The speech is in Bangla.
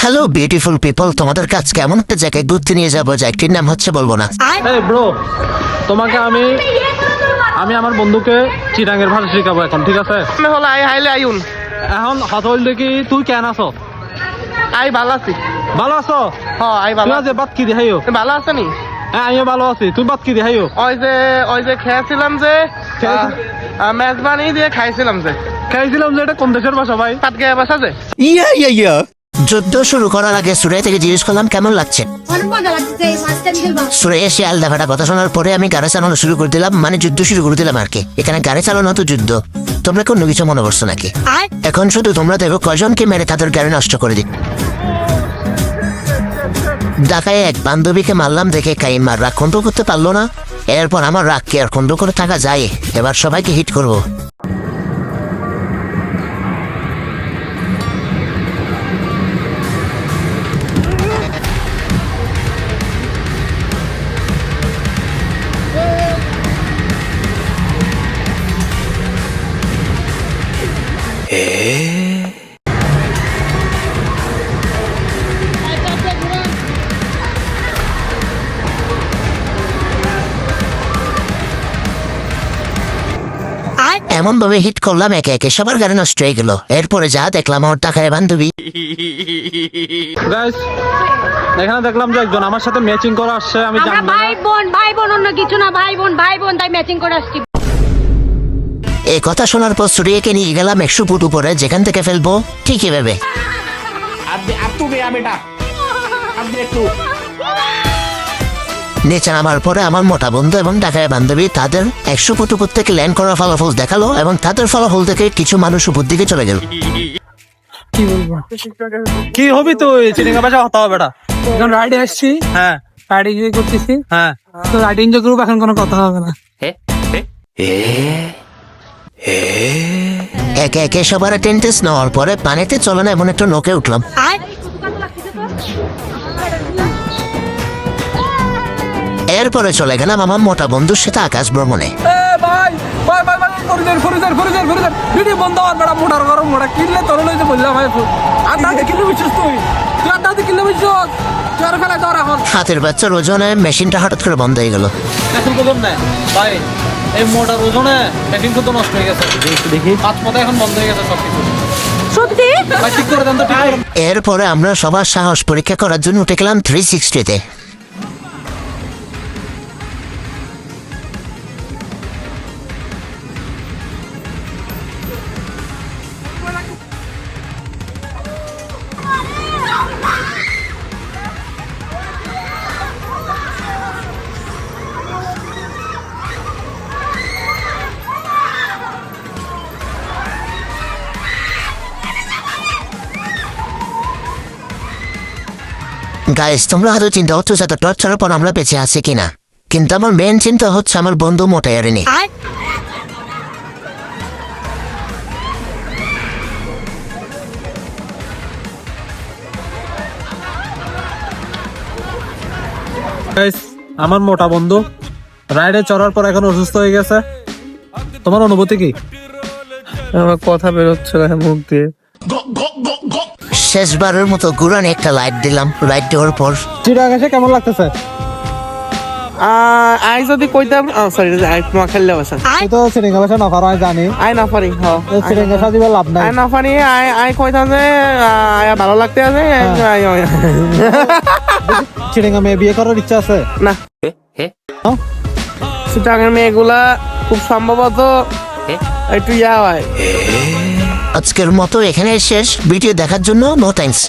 হ্যালো বিউটিফুল পিপল, তোমাদের কাজ কেমন একটা জায়গায় ঘুরতে নিয়ে যাবো, জায়গাটির নাম হচ্ছে বলবো না। এই ব্রো, তোমাকে আমি আমার বন্ধুকে চিটাঙ্গের ভাষা শেখাবো এখন, ঠিক আছে? আমি হলো হাইলে আইউন। এখন হত হইল দেখি তুই কেন আছো? আই ভালো আছি। ভালো আছো? হ্যাঁ আই ভালো আছি। বাদ কি দেখাইও? তুমি ভালো আছো নি? হ্যাঁ আমিও ভালো আছি, তুই বাদ কি দেখাইও? ওই যে খেয়েছিলাম যে মেজবানি দিয়ে খাইছিলাম যে এটা কোন দেশের ভাষা ভাই? পাতকে বাসা যে যুদ্ধ শুরু করার আগে সুরে থেকে জিজ্ঞেস করলাম কেমন লাগছে। সুরে এসে আলদাফাটা কথা শোনার পরে আমি গাড়ি চালানো শুরু করে দিলাম, মানে যুদ্ধ শুরু করে দিলাম আর কি। এখানে গাড়ি চালানো তো যুদ্ধ, তোমরা কোনো কিছু মনে করছো নাকি? এখন শুধু তোমরা দেখো কজনকে মেরে তাদের গাড়ি নষ্ট করে দিই। ঢাকায় এক বান্ধবীকে মারলাম দেখে কাইমার রাগ কন্ট্রোল করতে পারলো না। এরপর আমার রাগকে আর কন্ট্রোল করে থাকা যায়, এবার সবাইকে হিট করবো। এমন ভাবে হিট করলাম একে একে সবার গাড়ি নষ্ট হয়ে গেল। এরপরে যা দেখলাম আমার টাকায় বান্ধবী। গাইস, এখানে দেখলাম যে একজন আমার সাথে ম্যাচিং করে আসছে। আমি আমরা জানি না। ভাই বোন অন্য কিছু না, ভাই বোন তাই ম্যাচিং করে আসছি। এই কথা শোনার পর সুরিয়াকে নিয়ে গেলাম 100 ফুট উপরে, যেখান থেকে ফেলবো ঠিকই ভেবে। নিচে নামার পরে আমার মোটা বন্ধু এবং ঢাকায় বান্ধবী তাদের 100 ফুট উপর থেকে ল্যান্ড করার ফলাফল দেখালো, এবং তাদের ফলাফল থেকে কিছু মানুষ উপর দিকে চলে গেল। কি হবি তুই? চিটিং ভাষা হতে হবে বেটা। এখন রাইডে আসছি, হ্যাঁ রাইডে গিয়ে করতেছি, হ্যাঁ। তো রাইড এনজয় করবো, এখন কোনো কথা হবে না। একে একে সবার অ্যাটেন্ডেন্স নেওয়ার পরে পানিতে চলে না এমন একটা নৌকে উঠলাম। এরপরে চলে গেলাম আমার মোটা বন্ধুর সাথে আকাশ ভ্রমণে। ভিডিও বন্ধ হওয়ার বেড়া মোটার গরম মোটা কিনলে তোর লইতে বললাম ভাই আড্ডাতে কিনলে বুঝছিস তুই আড্ডাতে কিনলে বুঝছিস তোর ফেলা তোর এখন হাতের বাচ্চার ওজনে মেশিনটা হঠাৎ করে বন্ধ হয়ে গেল। এখন কদম না ভাই, এই মোটার ওজনে মেশিন তো নষ্ট হয়ে গেছে। দেখি পাঁচ পথে এখন বন্ধ হয়ে গেছে সবকিছু। সত্যি ভাই ঠিক করে দেন তো, ঠিক করে। এরপরে আমরা সবার সাহস পরীক্ষা করার জন্য উঠে গেলাম 360-তে। গাইস, তোমরা হয়তো চিন্তা হচ্ছে এত টর্চারের পর আমরা বেঁচে আছি কিনা, কিন্তু আমার মেন চিন্তা হচ্ছে আমার বন্ধু মোটায়ারিনি। গাইস, আমার মোটা বন্ধু রাইডে চড়ার পর এখন অসুস্থ হয়ে গেছে। তোমার অনুভূতি কি? আমার কথা বেরোচ্ছে না মুখ দিয়ে। শেষবারের মতো গুরানি একটা লাইট দিলাম। লাইট দেওয়ার পর চিটাং এসে কেমন লাগতেছে? আই যদি কইতাম সরি আই মা খেললে বাসা তুই তো চিটিং ভাষা না পারো, আমি জানি। আই না পারি। হ্যাঁ চিটিং ভাষা দিবে লাভ নাই। আই না পারি। আই কইতাম যে ভালো লাগতে আছে। চিটিং মেয়ে বিয়ে করার ইচ্ছা আছে না চিটাঙের মেয়েগুলা খুব সম্ভবত একটু হয়। আজকের মতো এখানে শেষ। ভিডিও দেখার জন্য নো থ্যাঙ্কস।